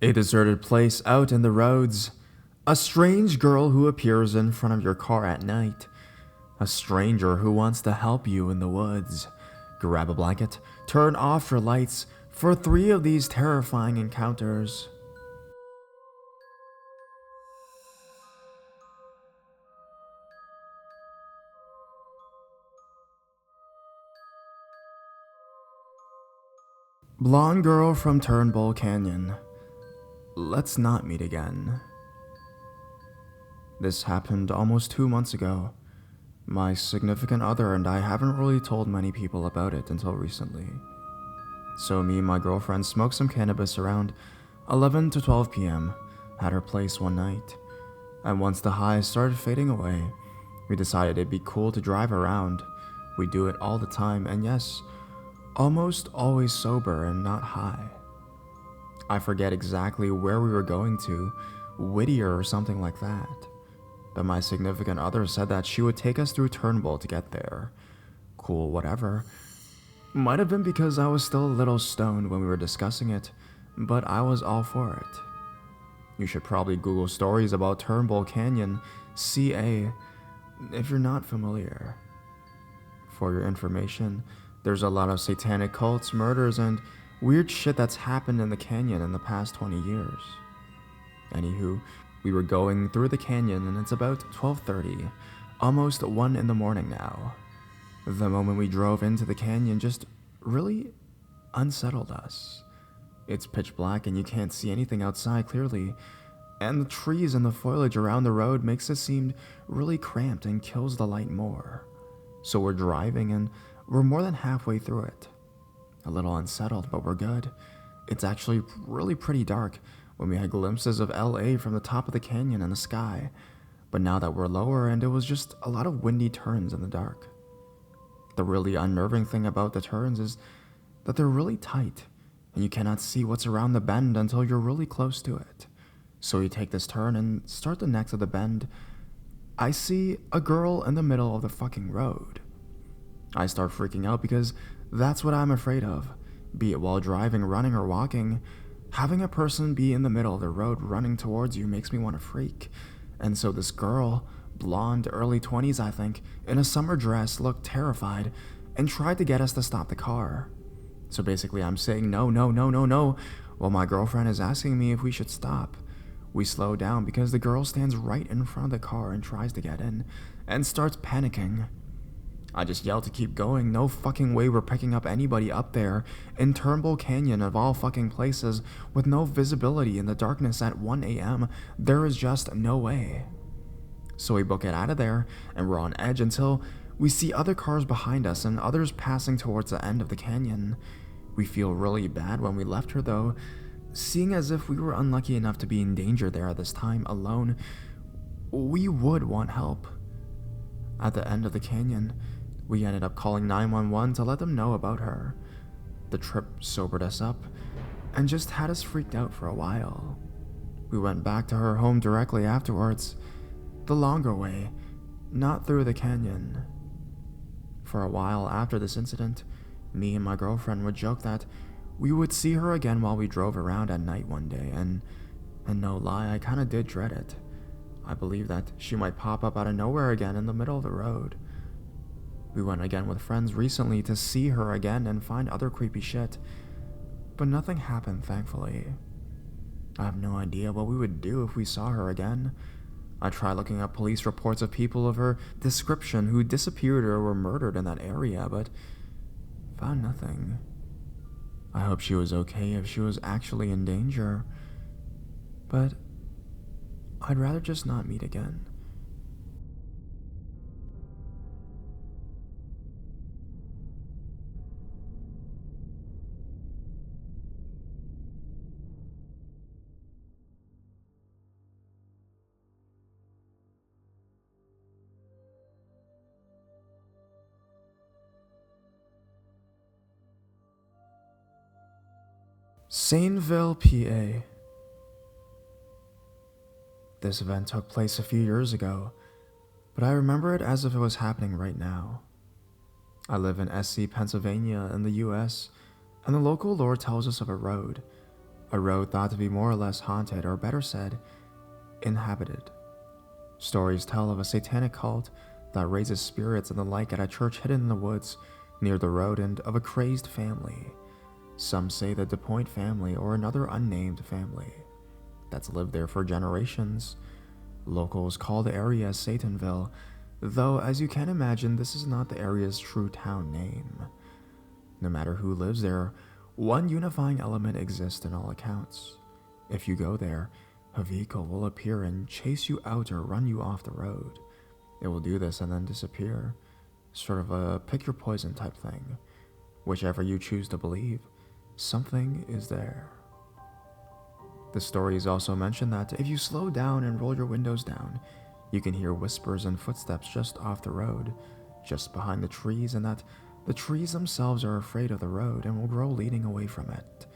A deserted place out in the roads. A strange girl who appears in front of your car at night. A stranger who wants to help you in the woods. Grab a blanket, turn off your lights for 3 of these terrifying encounters. Blonde girl from Turnbull Canyon. Let's not meet again. This happened almost 2 months ago. My significant other and I haven't really told many people about it until recently. So me and my girlfriend smoked some cannabis around 11 to 12 p.m. at her place one night. And once the highs started fading away, we decided it'd be cool to drive around. We do it all the time, and yes, almost always sober and not high. I forget exactly where we were going to, Whittier or something like that. But my significant other said that she would take us through Turnbull to get there. Cool, whatever. Might have been because I was still a little stoned when we were discussing it, but I was all for it. You should probably Google stories about Turnbull Canyon, CA, if you're not familiar. For your information, there's a lot of satanic cults, murders, and weird shit that's happened in the canyon in the past 20 years. Anywho, we were going through the canyon and it's about 12:30, almost 1 in the morning now. The moment we drove into the canyon just really unsettled us. It's pitch black and you can't see anything outside clearly, and the trees and the foliage around the road makes it seem really cramped and kills the light more. So we're driving and we're more than halfway through it. A little unsettled, but we're good. It's actually really pretty dark when we had glimpses of LA from the top of the canyon and the sky, but now that we're lower and it was just a lot of windy turns in the dark. The really unnerving thing about the turns is that they're really tight, and you cannot see what's around the bend until you're really close to it. So you take this turn and start the next of the bend. I see a girl in the middle of the fucking road. I start freaking out because that's what I'm afraid of, be it while driving, running, or walking. Having a person be in the middle of the road running towards you makes me want to freak. And so this girl, blonde, early 20s I think, in a summer dress, looked terrified and tried to get us to stop the car. So basically I'm saying no, while my girlfriend is asking me if we should stop. We slow down because the girl stands right in front of the car and tries to get in, and starts panicking. I just yell to keep going. No fucking way we're picking up anybody up there in Turnbull Canyon of all fucking places with no visibility in the darkness at 1 a.m. There is just no way. So we book it out of there and we're on edge until we see other cars behind us and others passing towards the end of the canyon. We feel really bad when we left her though, seeing as if we were unlucky enough to be in danger there at this time alone. We would want help. At the end of the canyon, we ended up calling 911 to let them know about her. The trip sobered us up and just had us freaked out for a while. We went back to her home directly afterwards, the longer way, not through the canyon. For a while after this incident, me and my girlfriend would joke that we would see her again while we drove around at night one day, and no lie, I kinda did dread it. I believe that she might pop up out of nowhere again in the middle of the road. We went again with friends recently to see her again and find other creepy shit, but nothing happened, thankfully. I have no idea what we would do if we saw her again. I tried looking up police reports of people of her description who disappeared or were murdered in that area, but found nothing. I hope she was okay if she was actually in danger, but I'd rather just not meet again. Satanville, PA. This event took place a few years ago, but I remember it as if it was happening right now. I live in SC, Pennsylvania in the US, and the local lore tells us of a road a road thought to be more or less haunted, or better said, inhabited. Stories tell of a satanic cult that raises spirits and the like at a church hidden in the woods near the road, and of a crazed family. Some say the DuPont family, or another unnamed family that's lived there for generations. Locals call the area Satanville, though as you can imagine, this is not the area's true town name. No matter who lives there, one unifying element exists in all accounts. If you go there, a vehicle will appear and chase you out or run you off the road. It will do this and then disappear. Sort of a pick your poison type thing. Whichever you choose to believe, something is there. The stories also mention that if you slow down and roll your windows down, you can hear whispers and footsteps just off the road, just behind the trees, and that the trees themselves are afraid of the road and will grow leading away from it.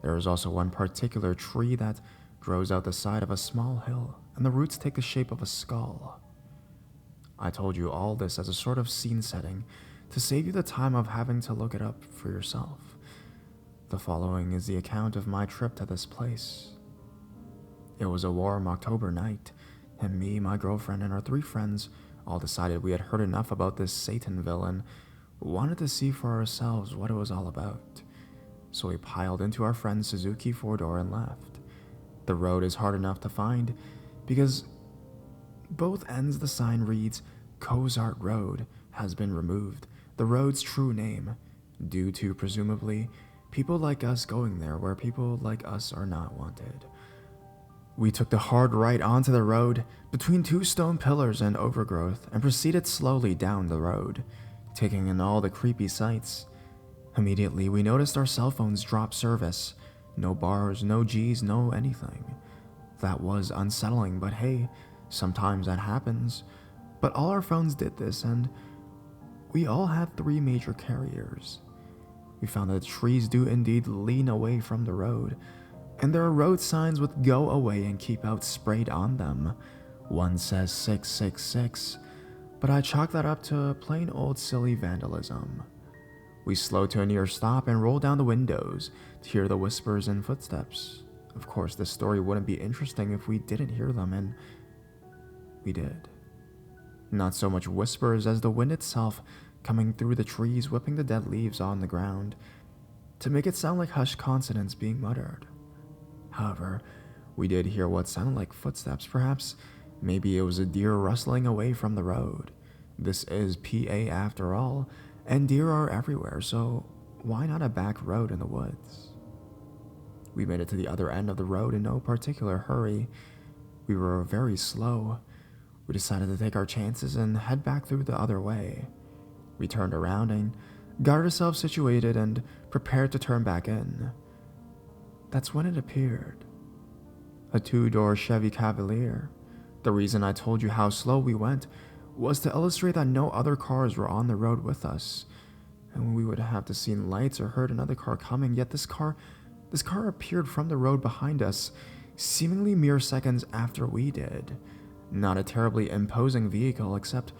There is also one particular tree that grows out the side of a small hill, and the roots take the shape of a skull. I told you all this as a sort of scene setting to save you the time of having to look it up for yourself. The following is the account of my trip to this place. It was a warm October night, and me, my girlfriend, and our 3 friends all decided we had heard enough about this Satanville and wanted to see for ourselves what it was all about. So we piled into our friend's Suzuki 4-door and left. The road is hard enough to find because both ends the sign reads Cozart Road has been removed, the road's true name, due to, presumably, people like us going there where people like us are not wanted. We took the hard right onto the road between 2 stone pillars and overgrowth and proceeded slowly down the road, taking in all the creepy sights. Immediately, we noticed our cell phones drop service. No bars, no Gs, no anything. That was unsettling, but hey, sometimes that happens. But all our phones did this, and we all had 3 major carriers. We found that the trees do indeed lean away from the road, and there are road signs with "Go away and keep out" sprayed on them. One says 666, but I chalk that up to plain old silly vandalism. We slowed to a near stop and rolled down the windows to hear the whispers and footsteps. Of course, this story wouldn't be interesting if we didn't hear them, and we did. Not so much whispers as the wind itself coming through the trees, whipping the dead leaves on the ground to make it sound like hushed consonants being muttered. However, we did hear what sounded like footsteps. Perhaps maybe it was a deer rustling away from the road. This is PA after all, and deer are everywhere, so why not a back road in the woods? We made it to the other end of the road in no particular hurry. We were very slow. We decided to take our chances and head back through the other way. We turned around and got ourselves situated and prepared to turn back in. That's when it appeared. A 2-door Chevy Cavalier. The reason I told you how slow we went was to illustrate that no other cars were on the road with us, and we would have to seen lights or heard another car coming, yet this car appeared from the road behind us, seemingly mere seconds after we did. Not a terribly imposing vehicle except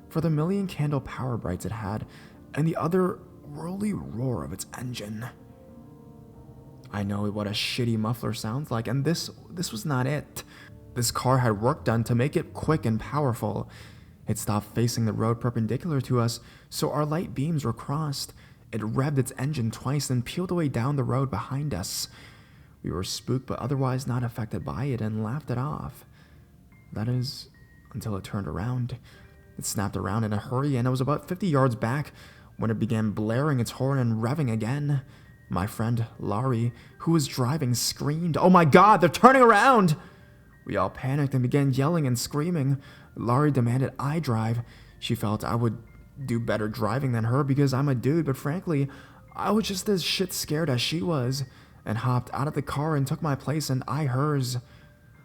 for the million candle power brights it had and the otherworldly roar of its engine. I know what a shitty muffler sounds like, and this was not it. This car had work done to make it quick and powerful. It stopped facing the road perpendicular to us, so our light beams were crossed. It revved its engine twice and peeled away down the road behind us. We were spooked but otherwise not affected by it and laughed it off. That is, until it turned around. It snapped around in a hurry, and it was about 50 yards back when it began blaring its horn and revving again. My friend, Laurie, who was driving, screamed, "Oh my God, they're turning around!" We all panicked and began yelling and screaming. Laurie demanded I drive. She felt I would do better driving than her because I'm a dude, but frankly, I was just as shit scared as she was, and hopped out of the car and took my place and I hers.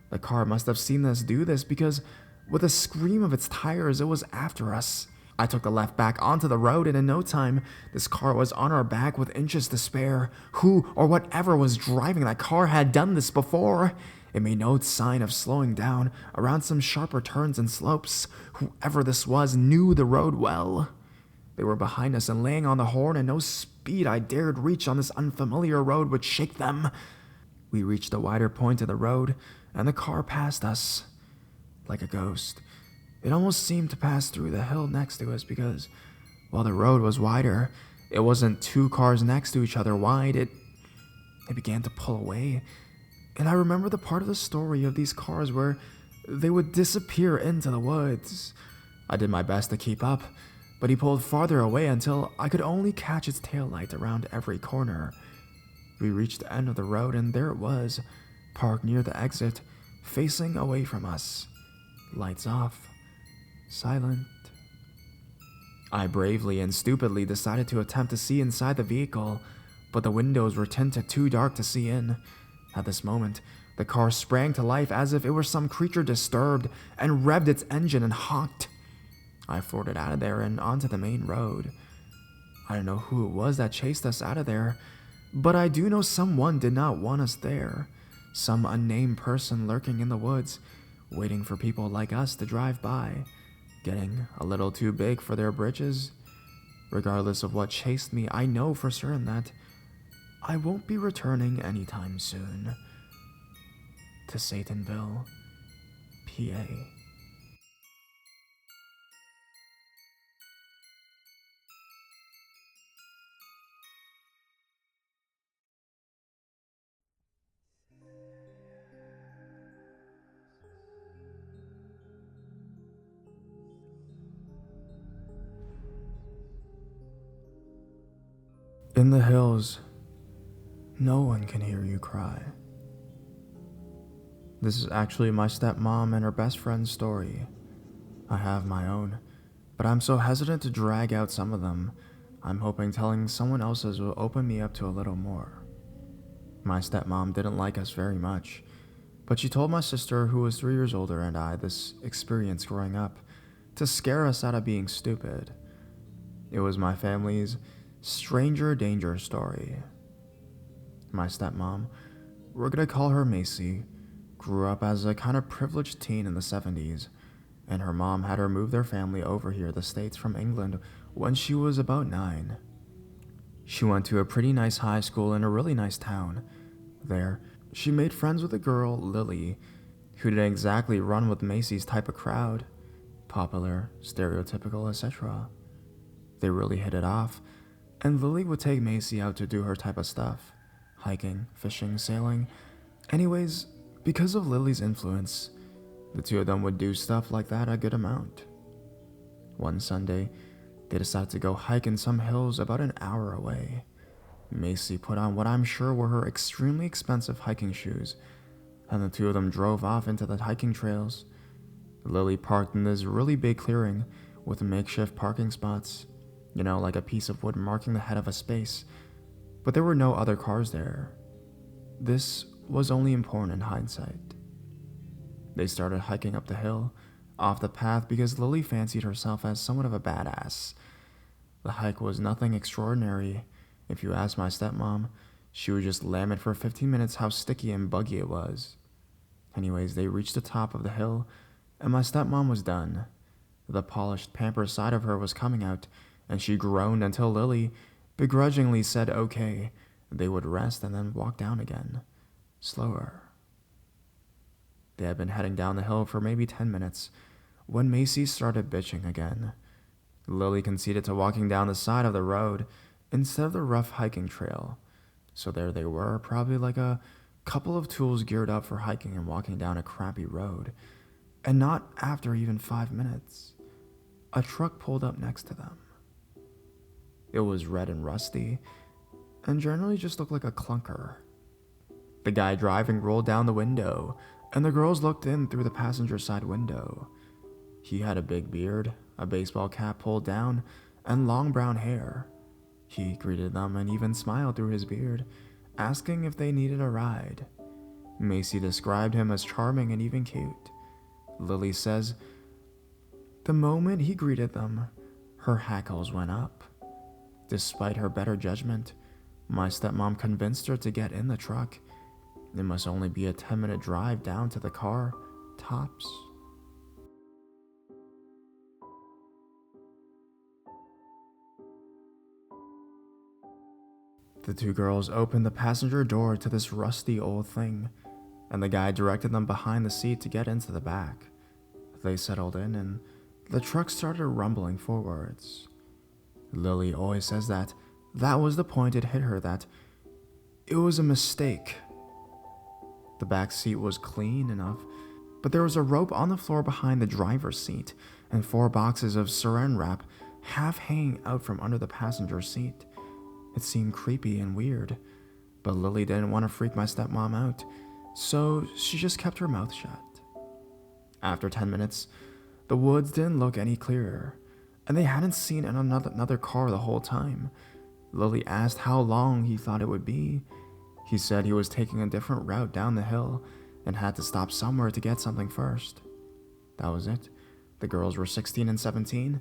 The car must have seen us do this because with a scream of its tires, it was after us. I took the left back onto the road, and in no time, this car was on our back with inches to spare. Who or whatever was driving that car had done this before. It made no sign of slowing down around some sharper turns and slopes. Whoever this was knew the road well. They were behind us and laying on the horn, and no speed I dared reach on this unfamiliar road would shake them. We reached the wider point of the road, and the car passed us like a ghost. It almost seemed to pass through the hill next to us because, while the road was wider, it wasn't two cars next to each other wide. It began to pull away. And I remember the part of the story of these cars where they would disappear into the woods. I did my best to keep up, but he pulled farther away until I could only catch its taillight around every corner. We reached the end of the road, and there it was, parked near the exit, facing away from us. Lights off. Silent. I bravely and stupidly decided to attempt to see inside the vehicle, but the windows were tinted too dark to see in. At this moment, the car sprang to life as if it were some creature disturbed and revved its engine and honked. I floated out of there and onto the main road. I don't know who it was that chased us out of there, but I do know someone did not want us there. Some unnamed person lurking in the woods, waiting for people like us to drive by, getting a little too big for their britches. Regardless of what chased me, I know for certain that I won't be returning anytime soon to Satanville, PA. In the hills, no one can hear you cry. This is actually my stepmom and her best friend's story. I have my own, but I'm so hesitant to drag out some of them. I'm hoping telling someone else's will open me up to a little more. My stepmom didn't like us very much, but she told my sister, who was 3 years older, and I this experience growing up to scare us out of being stupid. It was my family's stranger danger story. My stepmom, we're gonna call her Macy, grew up as a kind of privileged teen in the 70s, and her mom had her move their family over here to the States from England when she was about 9. She went to a pretty nice high school in a really nice town. There, she made friends with a girl, Lily, who didn't exactly run with Macy's type of crowd. Popular, stereotypical, etc. They really hit it off, and Lily would take Macy out to do her type of stuff. Hiking, fishing, sailing. Anyways, because of Lily's influence, the two of them would do stuff like that a good amount. One Sunday, they decided to go hike in some hills about an hour away. Macy put on what I'm sure were her extremely expensive hiking shoes, and the two of them drove off into the hiking trails. Lily parked in this really big clearing with makeshift parking spots, like a piece of wood marking the head of a space, but there were no other cars there. This was only important in hindsight. They started hiking up the hill, off the path, because Lily fancied herself as somewhat of a badass. The hike was nothing extraordinary. If you asked my stepmom, she would just lament for 15 minutes how sticky and buggy it was. Anyways, they reached the top of the hill, and my stepmom was done. The polished, pampered side of her was coming out, and she groaned until Lily begrudgingly said okay. They would rest and then walk down again, slower. They had been heading down the hill for maybe 10 minutes when Macy started bitching again. Lily conceded to walking down the side of the road instead of the rough hiking trail. So there they were, probably like a couple of tools geared up for hiking and walking down a crappy road. And not after even 5 minutes, a truck pulled up next to them. It was red and rusty, and generally just looked like a clunker. The guy driving rolled down the window, and the girls looked in through the passenger side window. He had a big beard, a baseball cap pulled down, and long brown hair. He greeted them and even smiled through his beard, asking if they needed a ride. Macy described him as charming and even cute. Lily says, the moment he greeted them, her hackles went up. Despite her better judgment, my stepmom convinced her to get in the truck. It must only be a 10-minute drive down to the car, tops. The two girls opened the passenger door to this rusty old thing, and the guy directed them behind the seat to get into the back. They settled in, and the truck started rumbling forwards. Lily always says that was the point it hit her, that it was a mistake. The back seat was clean enough, but there was a rope on the floor behind the driver's seat, and 4 boxes of saran wrap half hanging out from under the passenger seat. It seemed creepy and weird, but Lily didn't want to freak my stepmom out, so she just kept her mouth shut. After 10 minutes, the woods didn't look any clearer, and they hadn't seen another car the whole time. Lily asked how long he thought it would be. He said he was taking a different route down the hill and had to stop somewhere to get something first. That was it. The girls were 16 and 17,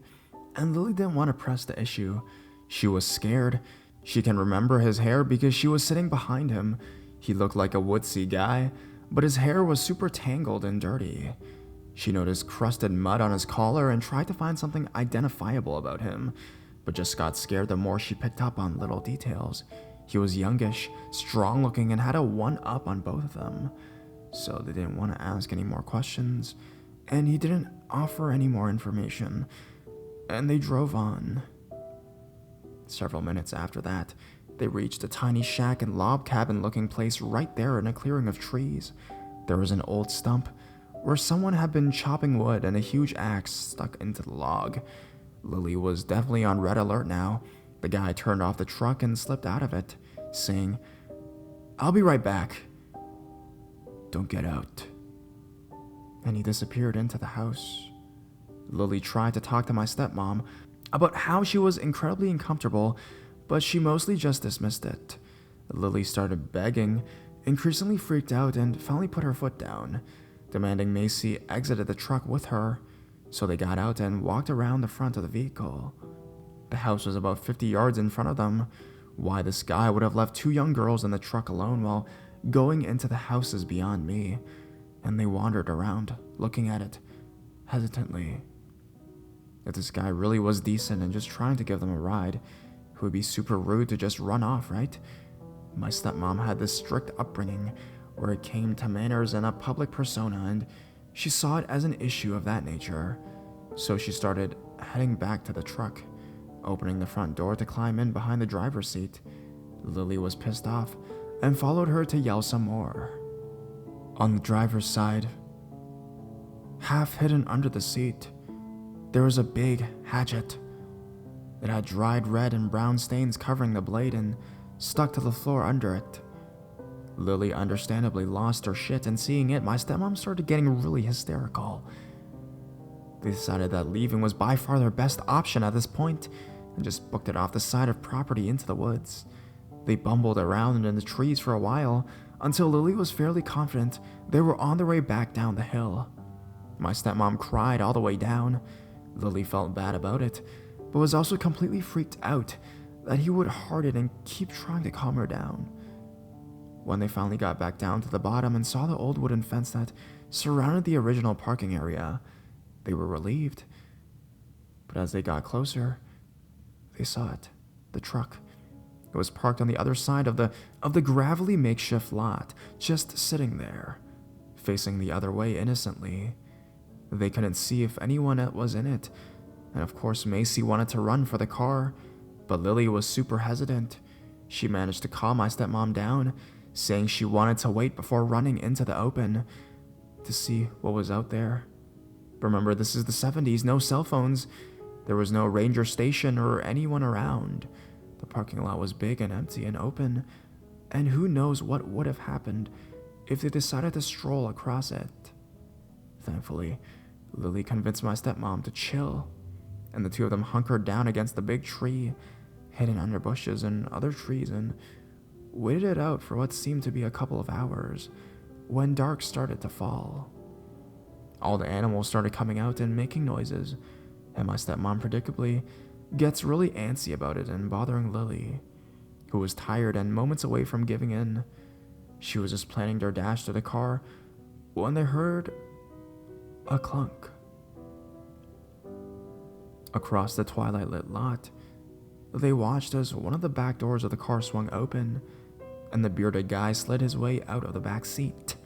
and Lily didn't want to press the issue. She was scared. She can remember his hair because she was sitting behind him. He looked like a woodsy guy, but his hair was super tangled and dirty. She noticed crusted mud on his collar and tried to find something identifiable about him, but just got scared the more she picked up on little details. He was youngish, strong-looking, and had a 1-up on both of them, so they didn't want to ask any more questions, and he didn't offer any more information, and they drove on. Several minutes after that, they reached a tiny shack and log cabin-looking place right there in a clearing of trees. There was an old stump where someone had been chopping wood and a huge axe stuck into the log. Lily was definitely on red alert now. The guy turned off the truck and slipped out of it, saying, "I'll be right back. Don't get out." And he disappeared into the house. Lily tried to talk to my stepmom about how she was incredibly uncomfortable, but she mostly just dismissed it. Lily started begging, increasingly freaked out, and finally put her foot down, demanding Macy exited the truck with her, so they got out and walked around the front of the vehicle. The house was about 50 yards in front of them. Why this guy would have left 2 young girls in the truck alone while going into the house is beyond me, and they wandered around, looking at it, hesitantly. If this guy really was decent and just trying to give them a ride, it would be super rude to just run off, right? My stepmom had this strict upbringing where it came to manners and a public persona, and she saw it as an issue of that nature. So she started heading back to the truck, opening the front door to climb in behind the driver's seat. Lily was pissed off and followed her to yell some more. On the driver's side, half hidden under the seat, there was a big hatchet. It had dried red and brown stains covering the blade and stuck to the floor under it. Lily understandably lost her shit, and seeing it, my stepmom started getting really hysterical. They decided that leaving was by far their best option at this point, and just booked it off the side of property into the woods. They bumbled around in the trees for a while, until Lily was fairly confident they were on their way back down the hill. My stepmom cried all the way down. Lily felt bad about it, but was also completely freaked out that he would heart it and keep trying to calm her down. When they finally got back down to the bottom and saw the old wooden fence that surrounded the original parking area, they were relieved. But as they got closer, they saw it, the truck. It was parked on the other side of the gravelly makeshift lot, just sitting there, facing the other way innocently. They couldn't see if anyone was in it, and of course Macy wanted to run for the car, but Lily was super hesitant. She managed to calm my stepmom down, saying she wanted to wait before running into the open to see what was out there. Remember, this is the 70s, no cell phones. There was no ranger station or anyone around. The parking lot was big and empty and open, and who knows what would have happened if they decided to stroll across it. Thankfully, Lily convinced my stepmom to chill, and the two of them hunkered down against the big tree, hidden under bushes and other trees, and waited it out for what seemed to be a couple of hours, when dark started to fall. All the animals started coming out and making noises, and my stepmom predictably gets really antsy about it and bothering Lily, who was tired and moments away from giving in. She was just planning their dash to the car when they heard a clunk. Across the twilight-lit lot, They watched as one of the back doors of the car swung open, and the bearded guy slid his way out of the back seat.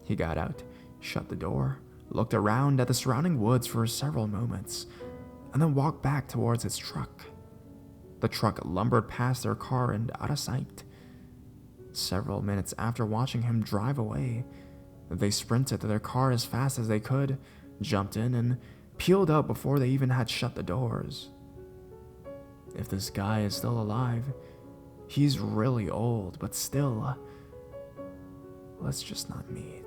He got out, shut the door, looked around at the surrounding woods for several moments, and then walked back towards his truck. The truck lumbered past their car and out of sight. Several minutes after watching him drive away, they sprinted to their car as fast as they could, jumped in, and peeled out before they even had shut the doors. If this guy is still alive, he's really old, but still, let's just not meet.